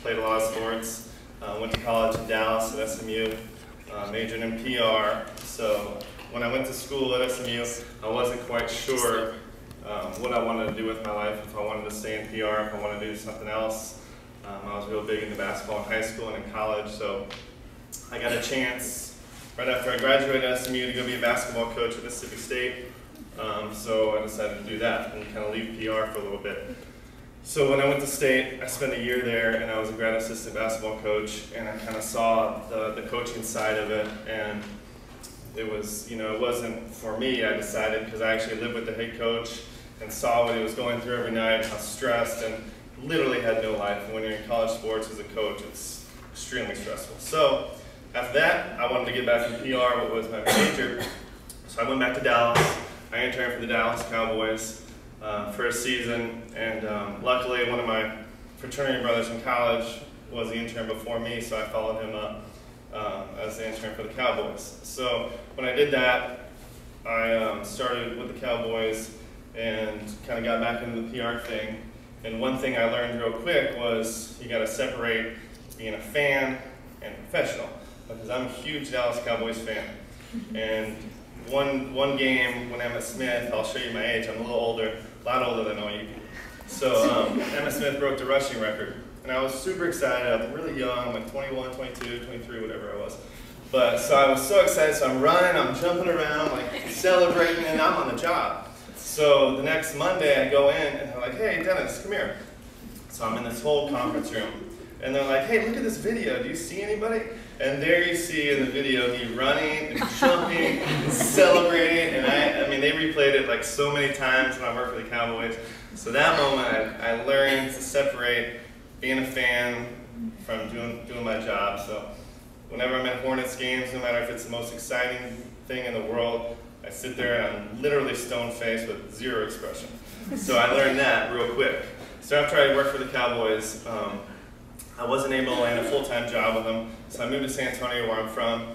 played a lot of sports. Went to college in Dallas at SMU, majored in PR. So when I went to school at SMU, I wasn't quite sure what I wanted to do with my life, if I wanted to stay in PR, if I wanted to do something else. I was real big into basketball in high school and in college, so I got a chance right after I graduated at SMU to go be a basketball coach at Mississippi State. So I decided to do that and kind of leave PR for a little bit. So when I went to State, I spent a year there and I was a grad assistant basketball coach, and I kind of saw the coaching side of it, and it was, it wasn't for me, I decided, because I actually lived with the head coach and saw what he was going through every night, how stressed, and literally had no life. When you're in college sports as a coach, it's extremely stressful. So after that, I wanted to get back to PR, what was my major. So I went back to Dallas. I interned for the Dallas Cowboys for a season, and luckily one of my fraternity brothers in college was the intern before me, so I followed him up as the intern for the Cowboys. So when I did that, I started with the Cowboys and kind of got back into the PR thing. And one thing I learned real quick was you got to separate being a fan and professional, because I'm a huge Dallas Cowboys fan. And one game when Emmitt Smith, I'll show you my age, I'm a little older, a lot older than all you people. So Emmitt Smith broke the rushing record. And I was super excited. I was really young, like 21, 22, 23, whatever I was. But so I was so excited, so I'm running, I'm jumping around, like celebrating, and I'm on the job. So the next Monday I go in and they're like, hey Dennis, come here. So I'm in this whole conference room. And they're like, hey, look at this video. Do you see anybody? And there you see in the video me running and jumping and celebrating. And I mean, they replayed it like so many times when I worked for the Cowboys. So that moment I learned to separate being a fan from doing my job. So whenever I'm at Hornets games, no matter if it's the most exciting thing in the world, I sit there and I'm literally stone-faced with zero expression. So I learned that real quick. So after I worked for the Cowboys, I wasn't able to land a full-time job with them, so I moved to San Antonio, where I'm from,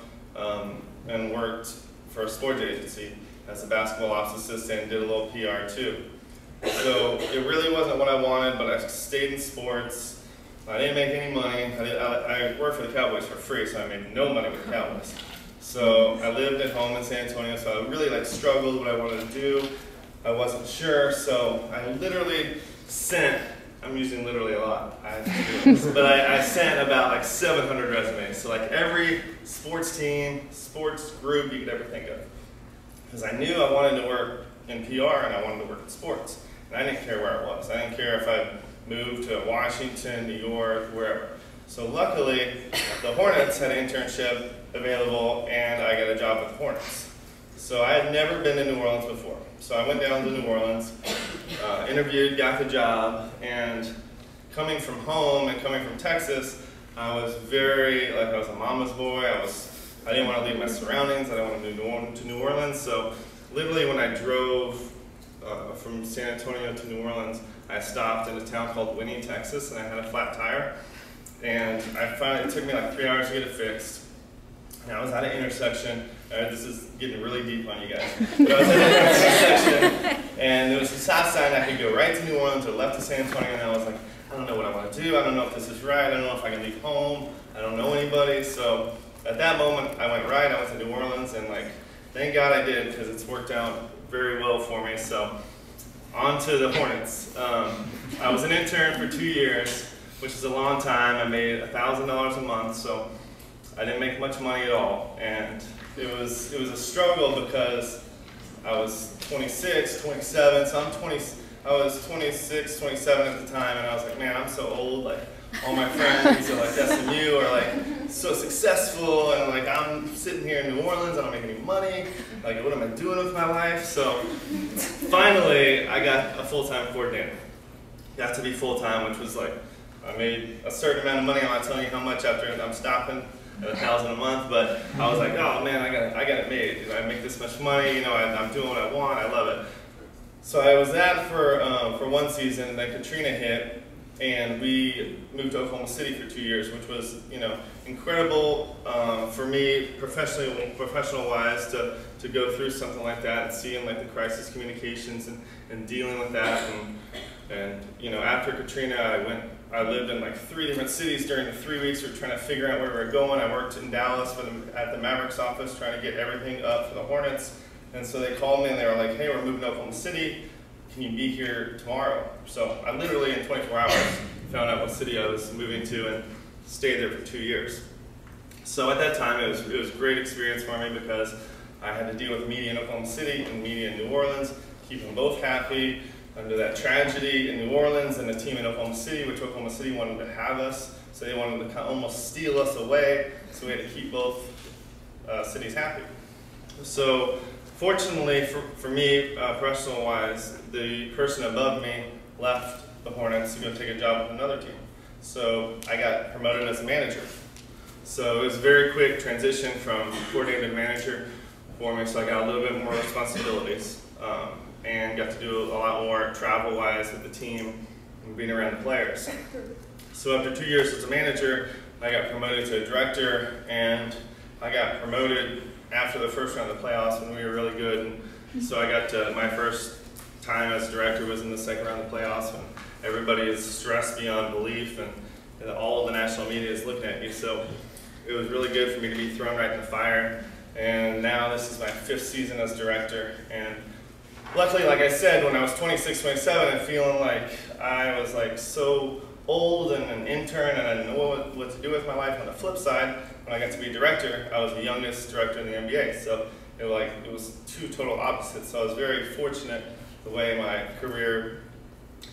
and worked for a sports agency as a basketball ops assistant and did a little PR too. So it really wasn't what I wanted, but I stayed in sports. I didn't make any money. I worked for the Cowboys for free, so I made no money with the Cowboys. So I lived at home in San Antonio, so I really struggled what I wanted to do. I wasn't sure, so I literally sent, I'm using literally a lot, but I sent about 700 resumes. So every sports team, sports group you could ever think of. Because I knew I wanted to work in PR and I wanted to work in sports. And I didn't care where I was. I didn't care if I moved to Washington, New York, wherever. So luckily, the Hornets had an internship available and I got a job with the Hornets. So I had never been to New Orleans before. So I went down to New Orleans, interviewed, got the job, and coming from home and coming from Texas, I was very, I was a mama's boy. I didn't want to leave my surroundings. I didn't want to move to New Orleans. So literally when I drove from San Antonio to New Orleans, I stopped in a town called Winnie, Texas, and I had a flat tire. And it took me 3 hours to get it fixed. And I was at an intersection. This is getting really deep on you guys. But I was at an intersection, and there was a stop sign. I could go right to New Orleans or left to San Antonio, and I was like, I don't know what I want to do. I don't know if this is right. I don't know if I can leave home. I don't know anybody. So at that moment, I went right. I went to New Orleans, and thank God I did, because it's worked out very well for me. So on to the Hornets. I was an intern for 2 years, which is a long time. I made $1,000 a month, so I didn't make much money at all. And it was a struggle because I was 26, 27, so I was 26, 27 at the time, and I was like, man, I'm so old. All my friends at SMU are so successful, and I'm sitting here in New Orleans, I don't make any money. What am I doing with my life? So finally, I got a full-time coordinator. Got to be full-time, which was I made a certain amount of money. I'm not telling you how much after I'm stopping at $1,000 a month, but I was like, oh man, I got it made. I make this much money. I'm doing what I want. I love it. So I was that for one season, and then Katrina hit, and we moved to Oklahoma City for 2 years, which was incredible for me professional-wise to go through something like that and seeing the crisis communications and dealing with that. And And after Katrina, I lived in like 3 different cities during the 3 weeks. We were trying to figure out where we were going. I worked in Dallas at the Mavericks office trying to get everything up for the Hornets. And so they called me and they were like, hey, we're moving to Oklahoma City. Can you be here tomorrow? So I literally in 24 hours found out what city I was moving to and stayed there for 2 years. So at that time, it was a great experience for me because I had to deal with media in Oklahoma City and media in New Orleans, keep them both happy under that tragedy in New Orleans and the team in Oklahoma City, which Oklahoma City wanted to have us. So they wanted to kind of almost steal us away. So we had to keep both cities happy. So fortunately for me, professional-wise, the person above me left the Hornets to go take a job with another team. So I got promoted as a manager. So it was a very quick transition from coordinator to manager for me, so I got a little bit more responsibilities and got to do a lot more travel-wise with the team and being around the players. So after 2 years as a manager, I got promoted to a director, and I got promoted after the first round of the playoffs when we were really good. And so I got to, my first time as director was in the second round of the playoffs when everybody is stressed beyond belief and all of the national media is looking at you. So it was really good for me to be thrown right in the fire. And now this is my 5th season as director. And luckily, like I said, when I was 26, 27, and feeling like I was like so old and an intern and I didn't know what to do with my life. On the flip side, when I got to be director, I was the youngest director in the NBA. So it was 2 total opposites. So I was very fortunate the way my career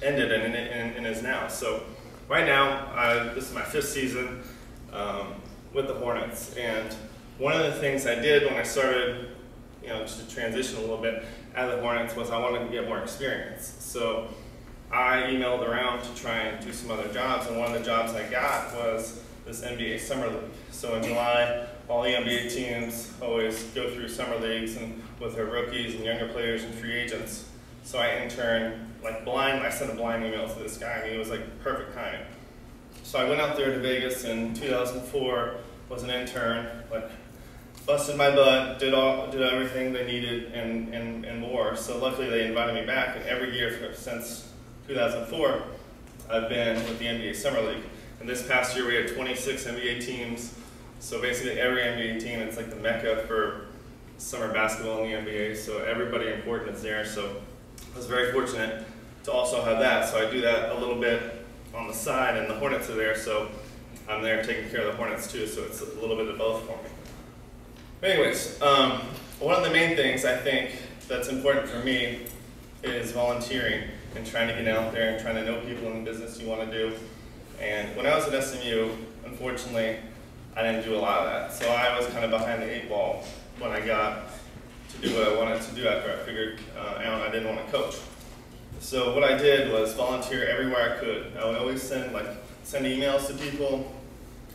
ended and is now. So right now, this is my 5th season with the Hornets. And one of the things I did when I started, just to transition a little bit out of the Hornets was I wanted to get more experience. So I emailed around to try and do some other jobs, and one of the jobs I got was this NBA Summer League. So in July, all the NBA teams always go through summer leagues and with their rookies and younger players and free agents. So I interned I sent a blind email to this guy, and he was like perfect timing. So I went out there to Vegas in 2004, was an intern, busted my butt, did everything they needed and more. So luckily they invited me back, and every year since 2004, I've been with the NBA Summer League. And this past year we had 26 NBA teams. So basically every NBA team, it's like the mecca for summer basketball in the NBA. So everybody important is there. So I was very fortunate to also have that. So I do that a little bit on the side, and the Hornets are there. So I'm there taking care of the Hornets too. So it's a little bit of both for me. But anyways, one of the main things I think that's important for me is volunteering and trying to get out there and trying to know people in the business you want to do. And when I was at SMU, unfortunately, I didn't do a lot of that. So I was kind of behind the 8 ball when I got to do what I wanted to do after I figured out I didn't want to coach. So what I did was volunteer everywhere I could. I would always send emails to people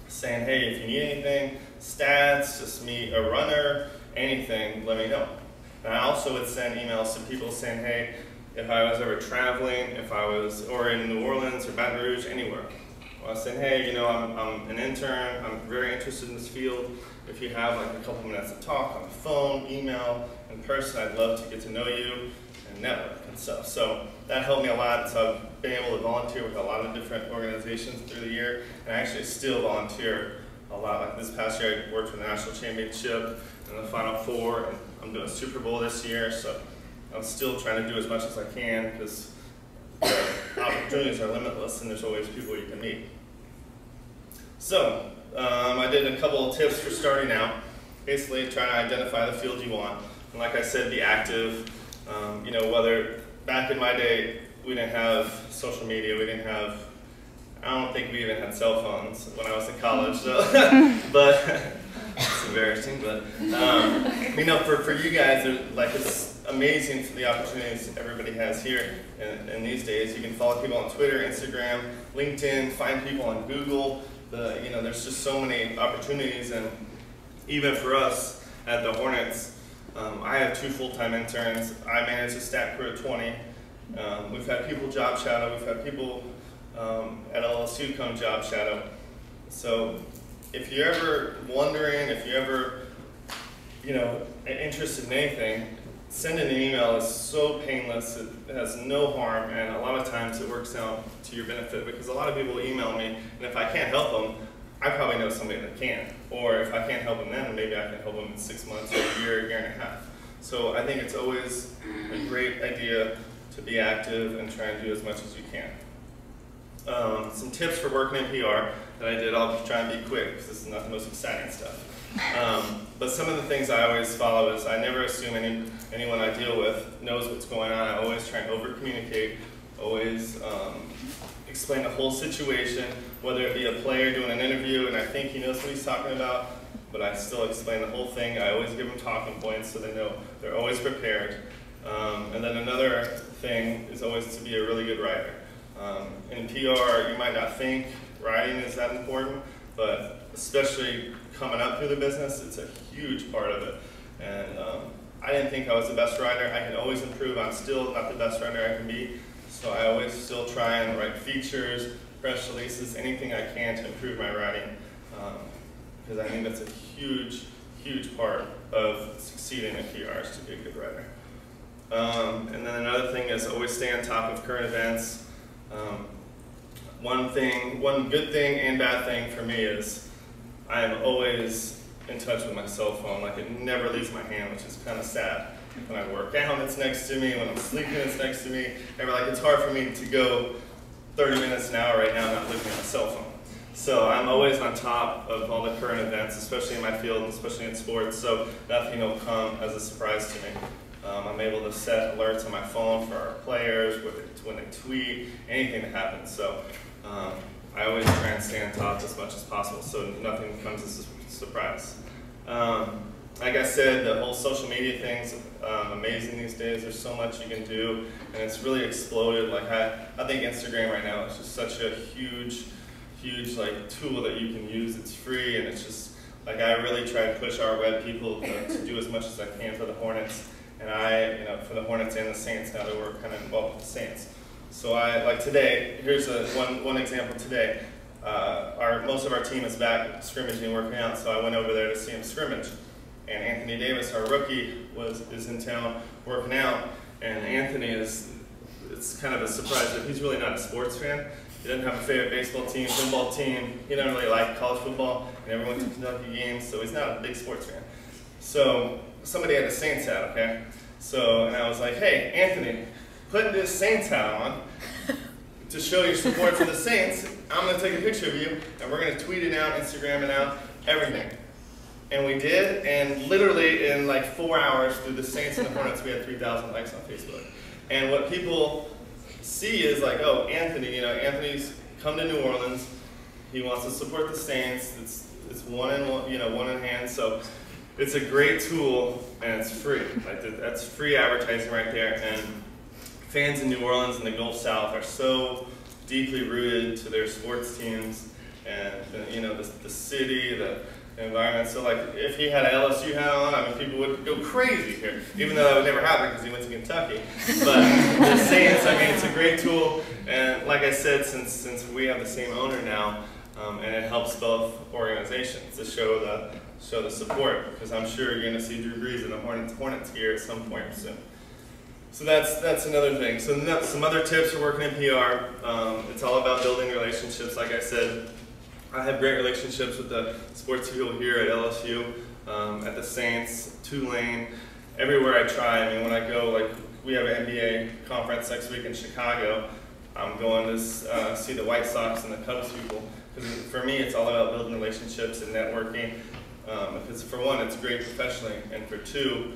saying, hey, if you need anything, stats, just meet a runner, anything, let me know. And I also would send emails to people saying, hey, if I was ever traveling, or in New Orleans or Baton Rouge, anywhere. I was saying, hey, I'm an intern, I'm very interested in this field. If you have a couple minutes to talk on the phone, email, in person, I'd love to get to know you and network and stuff. So that helped me a lot. So I've been able to volunteer with a lot of different organizations through the year, and I actually still volunteer a lot. Like this past year, I worked for the national championship and the Final Four, and I'm doing Super Bowl this year. So I'm still trying to do as much as I can because the opportunities are limitless and there's always people you can meet. So I did a couple of tips for starting out. Basically, trying to identify the field you want. And like I said, be active. Whether back in my day, we didn't have social media, I don't think we even had cell phones when I was in college. So, but it's embarrassing. But for you guys, it's amazing for the opportunities everybody has here. And these days, you can follow people on Twitter, Instagram, LinkedIn, find people on Google. There's just so many opportunities, and even for us at the Hornets, I have 2 full-time interns. I manage a stat crew of 20. We've had people job shadow. We've had people at LSU come job shadow. So if you're ever wondering, if you're ever interested in anything, sending an email is so painless, it has no harm, and a lot of times it works out to your benefit because a lot of people email me, and if I can't help them, I probably know somebody that can. Or if I can't help them then, maybe I can help them in 6 months or a year and a half. So I think it's always a great idea to be active and try and do as much as you can. Some tips for working in PR that I did, I'll try and be quick because this is not the most exciting stuff. But some of the things I always follow is I never assume anyone I deal with knows what's going on. I always try and over-communicate, always explain the whole situation, whether it be a player doing an interview and I think he knows what he's talking about, but I still explain the whole thing. I always give them talking points so they know they're always prepared. And then another thing is always to be a really good writer. In PR, you might not think writing is that important, but especially coming up through the business, it's a huge part of it. And I didn't think I was the best writer. I can always improve. I'm still not the best writer I can be. So I always still try and write features, press releases, anything I can to improve my writing. Because I think that's a huge, huge part of succeeding in PR is to be a good writer. And then another thing is always stay on top of current events. One good thing and bad thing for me is I am always in touch with my cell phone. Like it never leaves my hand, which is kind of sad. When I work out, it's next to me. When I'm sleeping, it's next to me. And like it's hard for me to go 30 minutes an hour right now not looking at my cell phone. So I'm always on top of all the current events, especially in my field, and especially in sports. So nothing will come as a surprise to me. I'm able to set alerts on my phone for our players, when they tweet, anything that happens. So I always try and stay on top as much as possible so nothing comes as a surprise. Like I said, the whole social media thing's amazing these days. There's so much you can do, and it's really exploded. Like I think Instagram right now is just such a huge like tool that you can use. It's free, and it's just like I really try to push our web people to do as much as I can for the Hornets. And for the Hornets and the Saints now that we're kind of involved with the Saints. So like today, here's one example today. Most of our team is back scrimmaging and working out, so I went over there to see him scrimmage. And Anthony Davis, our rookie, is in town working out. And Anthony it's kind of a surprise, but he's really not a sports fan. He doesn't have a favorite baseball team, football team. He doesn't really like college football. He never went to Kentucky games, so he's not a big sports fan. So somebody had a Saints hat, okay? And I was like, hey, Anthony, put this Saints hat on to show your support for the Saints. I'm going to take a picture of you, and we're going to tweet it out, Instagram it out, everything. And we did, and literally in like 4 hours through the Saints and the Hornets, we had 3,000 likes on Facebook. And what people see is like, oh, Anthony, Anthony's come to New Orleans. He wants to support the Saints. It's one in hand. So it's a great tool, and it's free. Like that's free advertising right there. And fans in New Orleans and the Gulf South are so deeply rooted to their sports teams, and the city, the environment. So like if he had an LSU hat on, I mean people would go crazy here, even though that would never happen because he went to Kentucky. But the Saints, I mean, it's a great tool, and like I said, since we have the same owner now, and it helps both organizations to show the support, because I'm sure you're going to see Drew Brees in the Hornets gear at some point soon. So that's another thing. So some other tips for working in PR. It's all about building relationships. Like I said, I have great relationships with the sports people here at LSU, at the Saints, Tulane, everywhere I try. I mean, when I go, like we have an NBA conference next week in Chicago, I'm going to see the White Sox and the Cubs people. Because for me, it's all about building relationships and networking. Because for one, it's great professionally, and for two,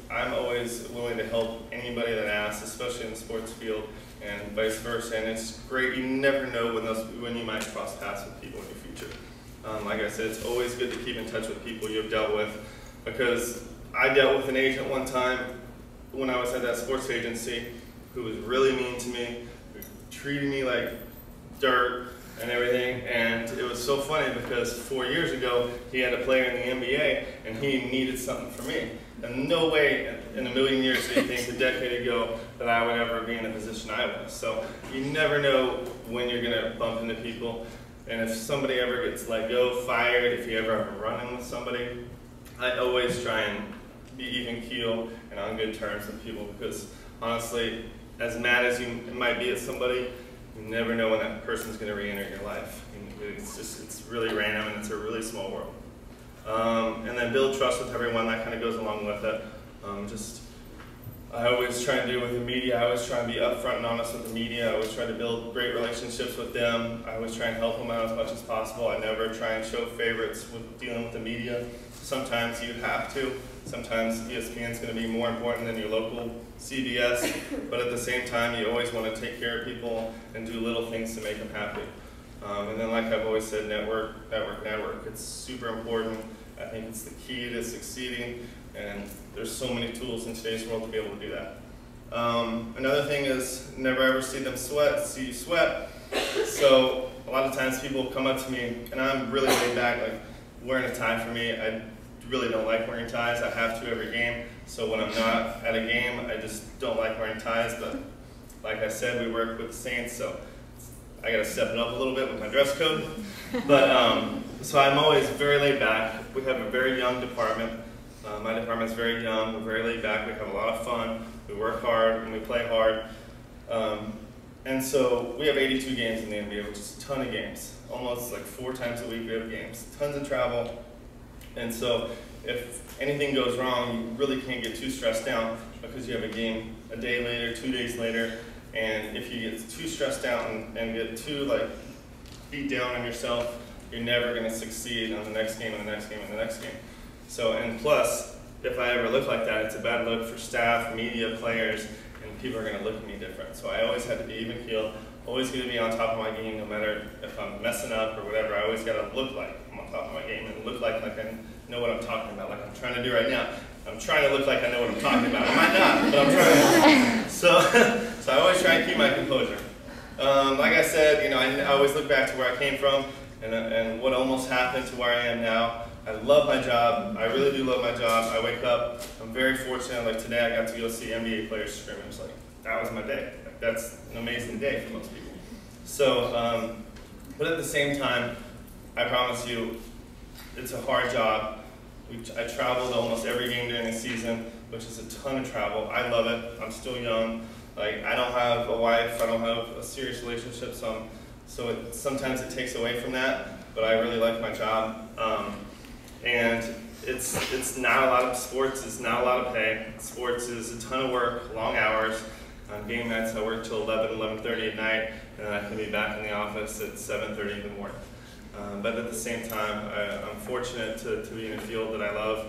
I'm always willing to help anybody that asks, especially in the sports field, and vice versa. And it's great. You never know when you might cross paths with people in your future. Like I said, it's always good to keep in touch with people you've dealt with, because I dealt with an agent one time when I was at that sports agency who was really mean to me, who treated me like dirt and everything, and it was so funny because 4 years ago he had a player in the NBA and he needed something from me. And no way in a million years did he think a decade ago that I would ever be in the position I was. So you never know when you're going to bump into people, and if somebody ever gets let go, fired, if you ever have a run-in with somebody, I always try and be even keel and on good terms with people, because honestly, as mad as you might be at somebody, you never know when that person's going to re-enter your life. It's really random, and it's a really small world. And then build trust with everyone. That kind of goes along with it. I always try to do with the media. I always try and be upfront and honest with the media. I always try to build great relationships with them. I always try and help them out as much as possible. I never try and show favorites with dealing with the media. Sometimes you have to. Sometimes ESPN is going to be more important than your local CBS. But at the same time, you always want to take care of people and do little things to make them happy. And then, like I've always said, network. It's super important. I think it's the key to succeeding, and there's so many tools in today's world to be able to do that. Another thing is never ever see you sweat. So a lot of times people come up to me, and I'm really laid back, like wearing a tie for me, I really don't like wearing ties. I have to every game. So when I'm not at a game, I just don't like wearing ties. But like I said, we work with the Saints, so I got to step it up a little bit with my dress code. But so I'm always very laid back. We have a very young department. My department's very young. We're very laid back. We have a lot of fun. We work hard and we play hard. And so we have 82 games in the NBA, which is a ton of games. Almost like 4 times a week we have games. Tons of travel. And so if anything goes wrong, you really can't get too stressed out because you have a game a day later, 2 days later. And if you get too stressed out and get too like beat down on yourself, you're never going to succeed on the next game and the next game and the next game. So, and plus, if I ever look like that, it's a bad look for staff, media, players, and people are going to look at me different. So I always have to be even keel, always going to be on top of my game, no matter if I'm messing up or whatever. I always got to look like I'm on top of my game and look like I know what I'm talking about, like I'm trying to do right now. I'm trying to look like I know what I'm talking about. I might not, but I'm trying. So I always try and keep my composure. Like I said, you know, I always look back to where I came from and what almost happened to where I am now. I love my job. I really do love my job. I wake up. I'm very fortunate. Like today, I got to go see NBA players scrimmage. Like that was my day. Like, that's an amazing day for most people. So, but at the same time, I promise you, it's a hard job. I traveled almost every game during the season, which is a ton of travel. I love it. I'm still young. Like I don't have a wife. I don't have a serious relationship. So sometimes it takes away from that. But I really like my job. And it's not a lot of sports. It's not a lot of pay. Sports is a ton of work, long hours. On game nights, I work till 11, 11:30 at night, and I can be back in the office at 7:30 in the morning. But at the same time, I'm fortunate to be in a field that I love.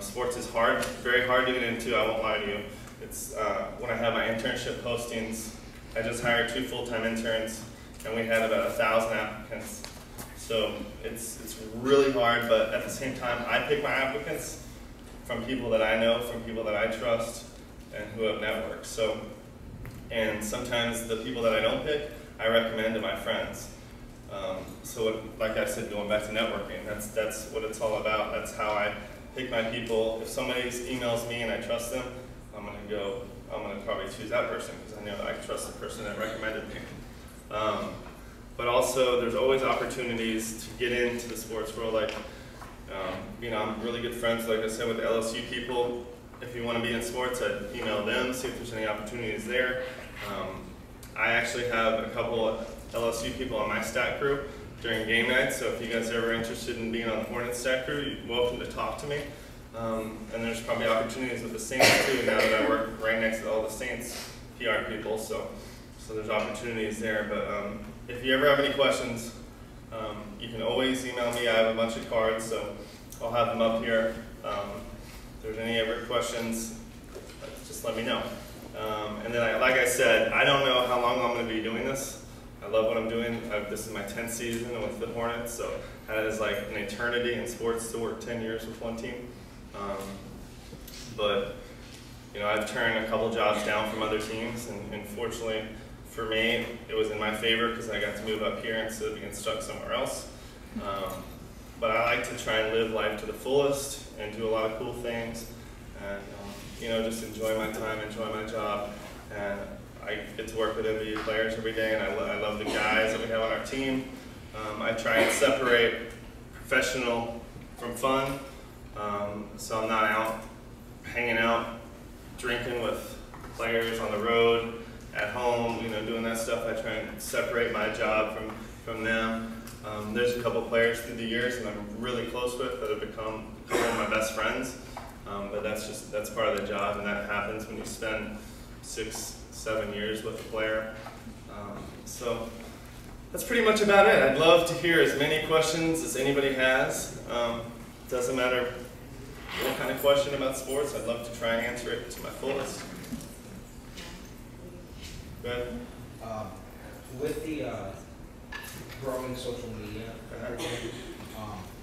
Sports is hard, very hard to get into, I won't lie to you. It's when I have my internship postings, I just hired 2 full-time interns, and we had about 1,000 applicants. So it's really hard, but at the same time, I pick my applicants from people that I know, from people that I trust, and who have networks. So, and sometimes the people that I don't pick, I recommend to my friends. Like I said, going back to networking, that's what it's all about. That's how I pick my people. If somebody emails me and I trust them, I'm gonna probably choose that person because I know I trust the person that recommended me. But also, there's always opportunities to get into the sports world. Like, you know, I'm really good friends, like I said, with the LSU people. If you want to be in sports, I'd email them, see if there's any opportunities there. I actually have a couple of LSU people on my stat crew during game nights, so if you guys are ever interested in being on the Hornets stat crew, you're welcome to talk to me. And there's probably opportunities with the Saints too, now that I work right next to all the Saints PR people, so there's opportunities there. But if you ever have any questions, you can always email me. I have a bunch of cards, so I'll have them up here. If there's any ever questions, just let me know. And then, like I said, I don't know how long I'm going to be doing this. I love what I'm doing. This is my 10th season with the Hornets, so that is like an eternity in sports to work 10 years with one team. But you know, I've turned a couple jobs down from other teams, and fortunately for me, it was in my favor because I got to move up here instead of being stuck somewhere else. But I like to try and live life to the fullest and do a lot of cool things, and you know, just enjoy my time, enjoy my job, and I get to work with NBA players every day, and I love the guys that we have on our team. I try and separate professional from fun, so I'm not out hanging out, drinking with players on the road, at home, doing that stuff. I try and separate my job from them. There's a couple players through the years that I'm really close with that have become a couple of my best friends. But that's part of the job, and that happens when you spend 6, 7 years with a player. So that's pretty much about it. I'd love to hear as many questions as anybody has. Doesn't matter what kind of question about sports. I'd love to try and answer it to my fullest. Go ahead. With the growing social media,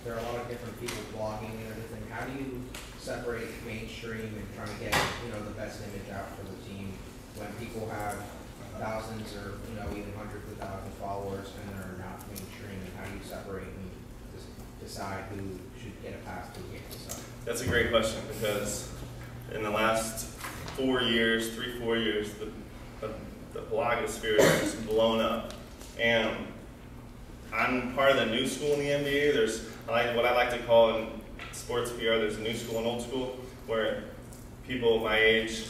there are a lot of different people blogging and everything. How do you separate mainstream and trying to get the best image out for the team when people have thousands or even hundreds of thousands of followers and they're not mainstream? And how do you separate and decide who should get a pass to the game and stuff? That's a great question, because in the last 4 years, 3-4 years, the blogosphere has blown up, and I'm part of the new school in the NBA. There's what I like to call in sports PR, there's a new school and old school, where people my age,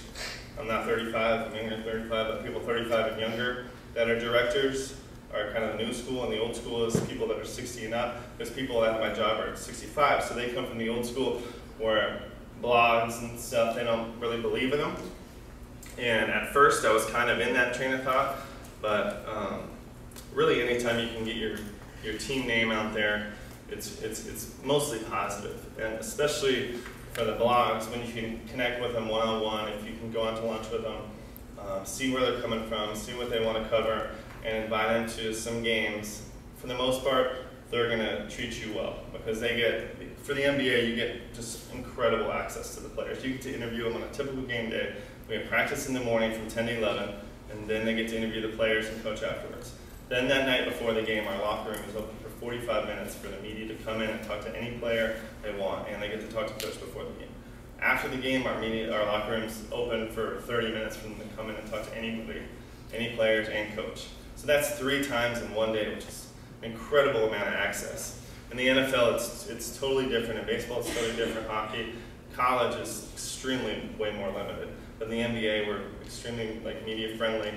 I'm not 35, I'm younger than 35, but people 35 and younger that are directors are kind of the new school, and the old school is people that are 60 and up, because people that have my job are 65, so they come from the old school where blogs and stuff, they don't really believe in them. And at first I was kind of in that train of thought, but really anytime you can get your team name out there, it's mostly positive. And especially for the blogs, when you can connect with them one-on-one, if you can go out to lunch with them, see where they're coming from, see what they want to cover, and invite them to some games. For the most part, they're going to treat you well, because they get, for the NBA, you get just incredible access to the players. You get to interview them on a typical game day. We have practice in the morning from 10 to 11, and then they get to interview the players and coach afterwards. Then that night before the game, our locker room is open for 45 minutes for the media to come in and talk to any player they want, and they get to talk to coach before the game. After the game, our locker room is open for 30 minutes for them to come in and talk to anybody, any players and coach. So that's 3 times in one day, which is an incredible amount of access. In the NFL, it's totally different. In baseball, it's totally different. Hockey, college is extremely way more limited. But in the NBA, we're extremely media friendly.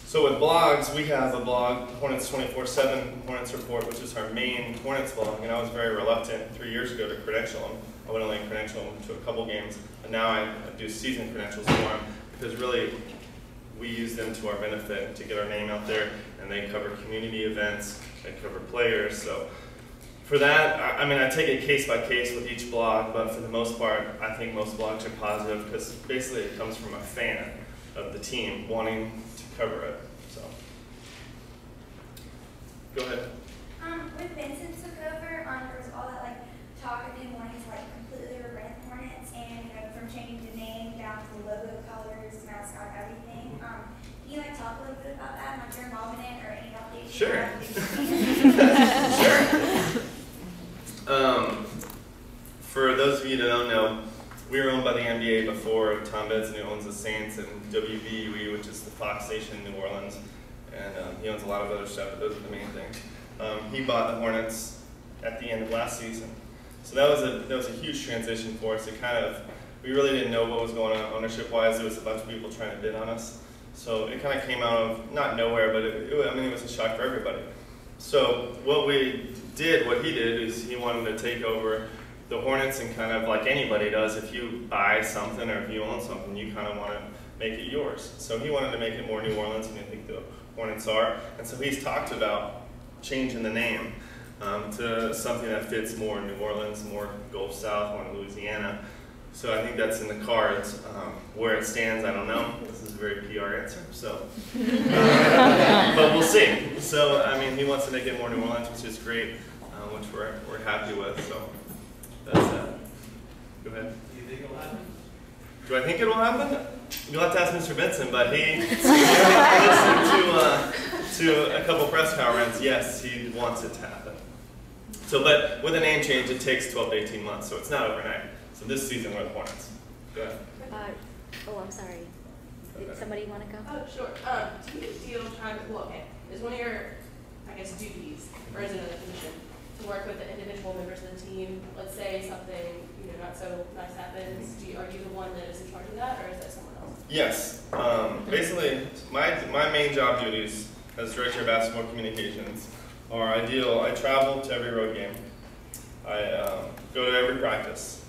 So with blogs, we have a blog, Hornets 24/7 Hornets Report, which is our main Hornets blog. And I was very reluctant 3 years ago to credential them. I would only credential them to a couple games, and now I do season credentials for them, because really we use them to our benefit to get our name out there, and they cover community events, they cover players. So for that, I take it case by case with each blog, but for the most part, I think most blogs are positive, because basically it comes from a fan of the team wanting to cover it. So, go ahead. When Vincent took over, there was all that talk of him wanting to completely rebrand the Hornets, and from changing the name down to the logo, colors, mascot, everything. Can you talk a little bit about that, and your involvement in it, or any updates? Sure. Sure. For those of you that don't know, we were owned by the NBA before. Tom Bedson, who owns the Saints, and WVUE, which is the Fox station in New Orleans, and he owns a lot of other stuff, but those are the main things. He bought the Hornets at the end of last season, so that was a huge transition for us. We really didn't know what was going on ownership-wise. There was a bunch of people trying to bid on us, so it kind of came out of not nowhere, but it was a shock for everybody. So what he did is he wanted to take over the Hornets, and kind of like anybody does, if you buy something or if you own something, you kind of want to make it yours. So he wanted to make it more New Orleans than I think the Hornets are, and so he's talked about changing the name to something that fits more New Orleans, more Gulf South, more Louisiana. So I think that's in the cards. Where it stands, I don't know. This is a very PR answer, so. But we'll see. So, he wants to make it more New Orleans, which is great, which we're happy with, so. That's that. Go ahead. Do you think it'll happen? Do I think it will happen? You'll have to ask Mr. Benson, but he listened to a couple press conferences. Yes, he wants it to happen. So, but with a name change, it takes 12 to 18 months, so it's not overnight. So this season, we're the Hornets. Go ahead. I'm sorry. Did somebody want to go? Oh, sure. Do you feel is one of your, duties, or is it another position, to work with the individual members of the team? Let's say something, not so nice happens, are you the one that is in charge of that, or is that someone else? Yes. Basically, my main job duties as Director of Basketball Communications are I travel to every road game. I go to every practice.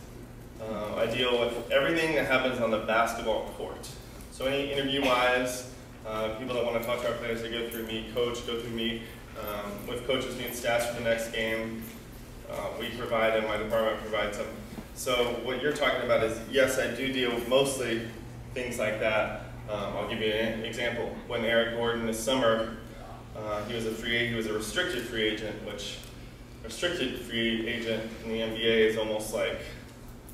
I deal with everything that happens on the basketball court. So any interview-wise, people that want to talk to our players, they go through me. Coach, go through me. With coaches doing stats for the next game, we provide them, my department provides them. So what you're talking about is, yes, I do deal with mostly things like that. I'll give you an example. When Eric Gordon this summer, he was a restricted free agent, which restricted free agent in the NBA is almost like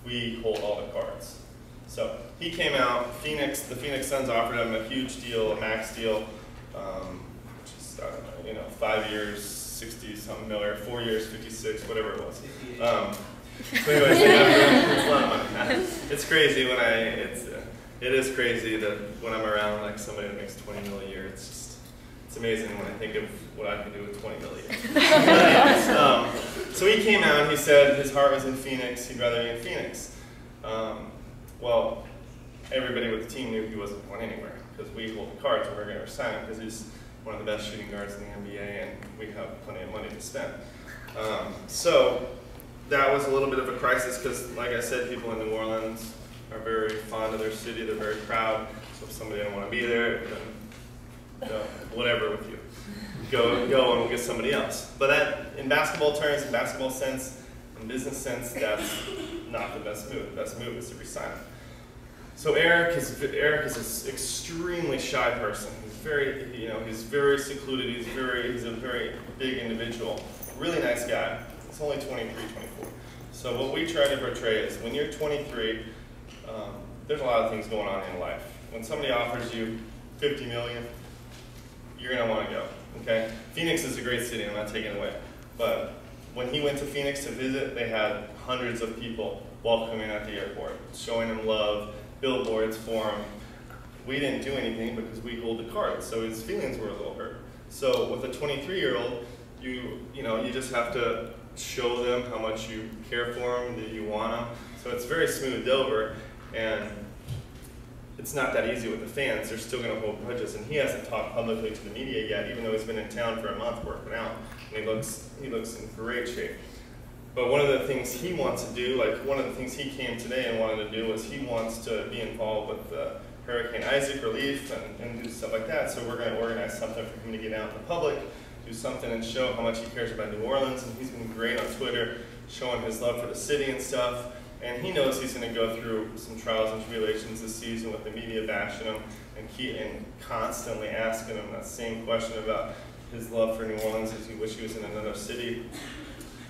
we hold all the cards. So he came out, the Phoenix Suns offered him a huge deal, a max deal, which is, I don't know, 5 years, 60-something million, 4 years, 56, whatever it was. So anyways, it's a lot of money. It's crazy when it is crazy that when I'm around like somebody that makes 20 million a year, it's amazing when I think of what I could do with 20 million. So he came out and he said his heart was in Phoenix, he'd rather be in Phoenix. Well, everybody with the team knew he wasn't going anywhere because we hold the cards and we're going to sign him because he's one of the best shooting guards in the NBA and we have plenty of money to spend. So that was a little bit of a crisis because, like I said, people in New Orleans are very fond of their city, they're very proud, so if somebody doesn't want to be there, then whatever with you. Go and we'll get somebody else. But that, in basketball terms, in basketball sense, in business sense, that's not the best move. The best move is to resign him. So Eric is an extremely shy person. He's very secluded. He's a very big individual. Really nice guy. He's only 23, 24. So what we try to portray is when you're 23, there's a lot of things going on in life. When somebody offers you $50 million, you're gonna want to go. Okay? Phoenix is a great city. I'm not taking it away, but when he went to Phoenix to visit, they had hundreds of people welcoming at the airport, showing him love, billboards for him. We didn't do anything because we hold the cards, so his feelings were a little hurt. So with a 23-year-old, you just have to show them how much you care for them, that you want them. So it's very smoothed over, and it's not that easy with the fans. They're still going to hold grudges, and he hasn't talked publicly to the media yet, even though he's been in town for a month working out, and he looks in great shape. But one of the things he wants to do, like one of the things he came today and wanted to do, was he wants to be involved with the Hurricane Isaac relief and do stuff like that. So we're going to organize something for him to get out in the public, do something and show how much he cares about New Orleans. And he's been great on Twitter, showing his love for the city and stuff. And he knows he's going to go through some trials and tribulations this season with the media bashing him and constantly asking him that same question about his love for New Orleans as he wish he was in another city.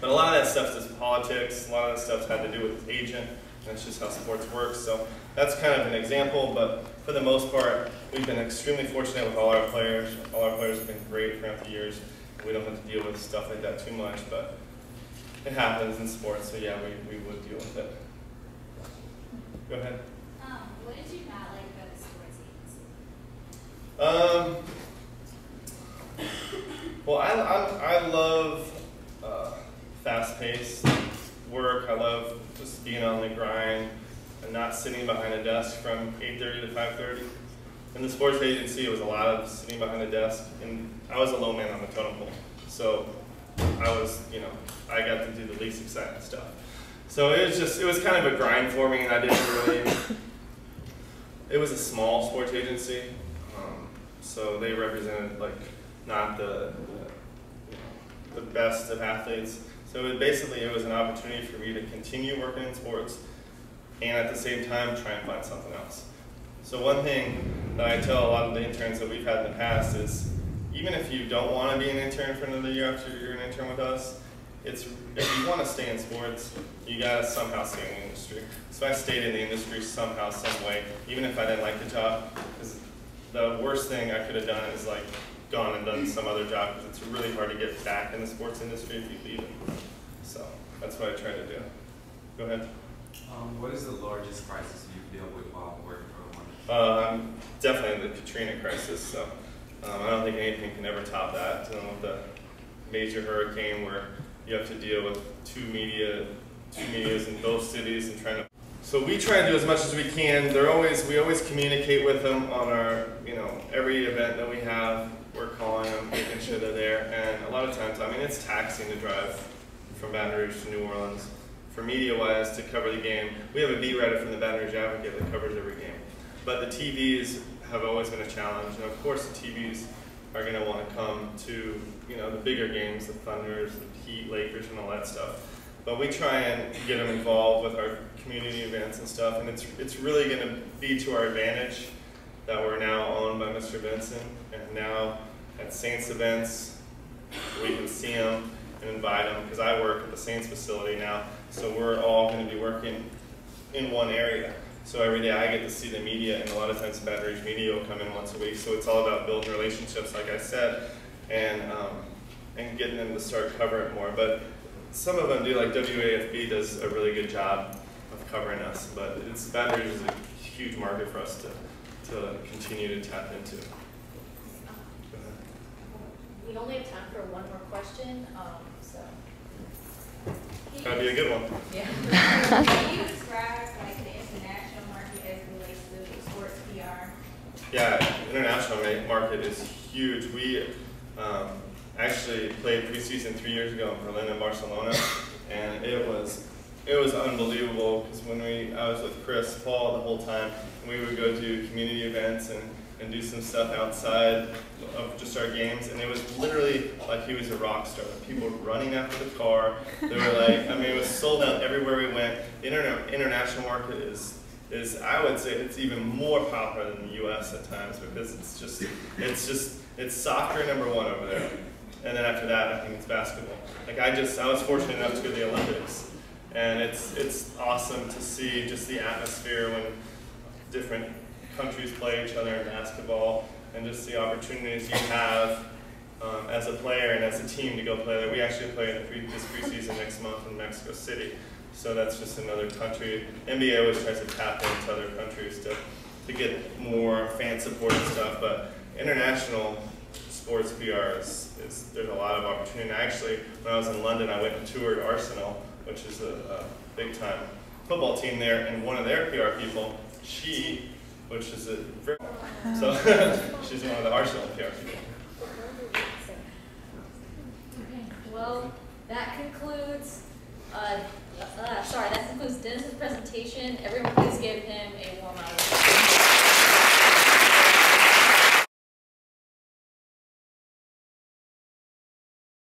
But a lot of that stuff is politics. A lot of that stuff had to do with his agent. That's just how sports works. So that's kind of an example. But for the most part, we've been extremely fortunate with all our players. All our players have been great throughout the years. We don't have to deal with stuff like that too much, but it happens in sports. So yeah, we would deal with it. Go ahead. What did you not like about the sports agency? Well, I love fast-paced work. I love just being on the grind and not sitting behind a desk from 8:30 to 5:30. In the sports agency, it was a lot of sitting behind a desk, and I was a low man on the totem pole. So I got to do the least exciting stuff. So it was kind of a grind for me, and I didn't really, it was a small sports agency, so they represented not the best of athletes. So it was an opportunity for me to continue working in sports and at the same time try and find something else. So one thing that I tell a lot of the interns that we've had in the past is, even if you don't want to be an intern for another year after you're an intern with us, if you want to stay in sports, you got to somehow stay in the industry. So I stayed in the industry somehow, some way, even if I didn't like the job, because the worst thing I could have done is gone and done some other job, because it's really hard to get back in the sports industry if you leave it. So that's what I try to do. Go ahead. What is the largest crisis you've dealt with while working for a woman? Definitely the Katrina crisis. So I don't think anything can ever top that. Dealing with a major hurricane where you have to deal with two two medias in both cities and trying to. So we try and do as much as we can. We always communicate with them on our, every event that we have. We're calling them, making sure they're there. And a lot of times, it's taxing to drive from Baton Rouge to New Orleans. For media-wise, to cover the game, we have a beat writer from the Baton Rouge Advocate that covers every game. But the TVs have always been a challenge. And of course, the TVs are going to want to come to, the bigger games, the Thunders, the Heat, Lakers, and all that stuff. But we try and get them involved with our community events and stuff, and it's really going to be to our advantage that we're now owned by Mr. Benson, and now at Saints events, we can see them and invite them, because I work at the Saints facility now, so we're all going to be working in one area. So every day I get to see the media, and a lot of times the Baton Rouge media will come in once a week, so it's all about building relationships, like I said, and getting them to start covering it more. But some of them do, like WAFB does a really good job of covering us, but Baton Rouge is a huge market for us to continue to tap into. We only have time for one more question, so. That'd be a good one. Yeah. Can you describe like the international market as it relates to sports PR? Yeah, international market is huge. We actually played preseason 3 years ago in Berlin and Barcelona, and it was unbelievable because I was with Chris Paul the whole time, and we would go do community events and do some stuff outside of just our games, and it was literally like he was a rock star. People were running after the car. They were like, it was sold out everywhere we went. The international market is I would say it's even more popular than the U.S. at times, because it's soccer #1 over there. And then after that, I think it's basketball. Like I was fortunate enough to go to the Olympics, and it's awesome to see just the atmosphere when different countries play each other in basketball, and just the opportunities you have as a player and as a team to go play there. We actually play this preseason next month in Mexico City, so that's just another country. NBA always tries to tap into other countries to get more fan support and stuff, but international sports PR there's a lot of opportunity. And actually, when I was in London, I went and toured Arsenal, which is a big-time football team there, and one of their PR people, which is so she's one of the Arsenal PR people. Well, that concludes Dennis's presentation. Everyone please give him